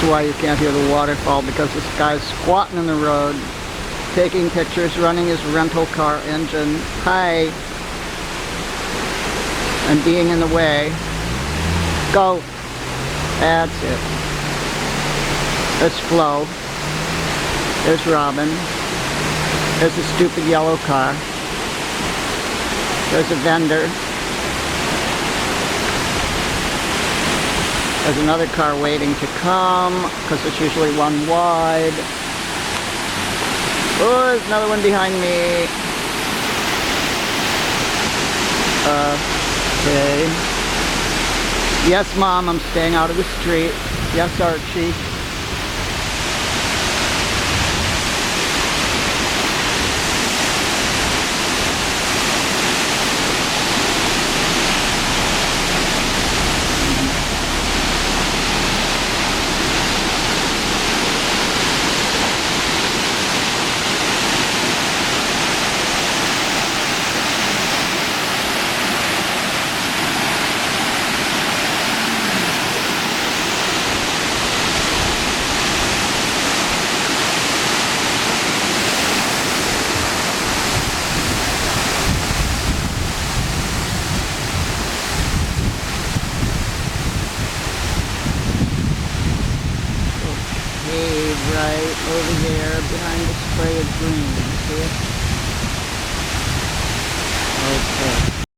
why you can't hear the waterfall, because this guy's squatting in the road, taking pictures, running his rental car engine high, and being in the way. Go. That's it. There's Flo. There's Robin. There's a stupid yellow car. There's a vendor. There's another car waiting to come, because there's usually one wide. Oh, there's another one behind me. Okay. Yes, Mom, I'm staying out of the street. Yes, Archie. Right over there behind the spray of green. See it?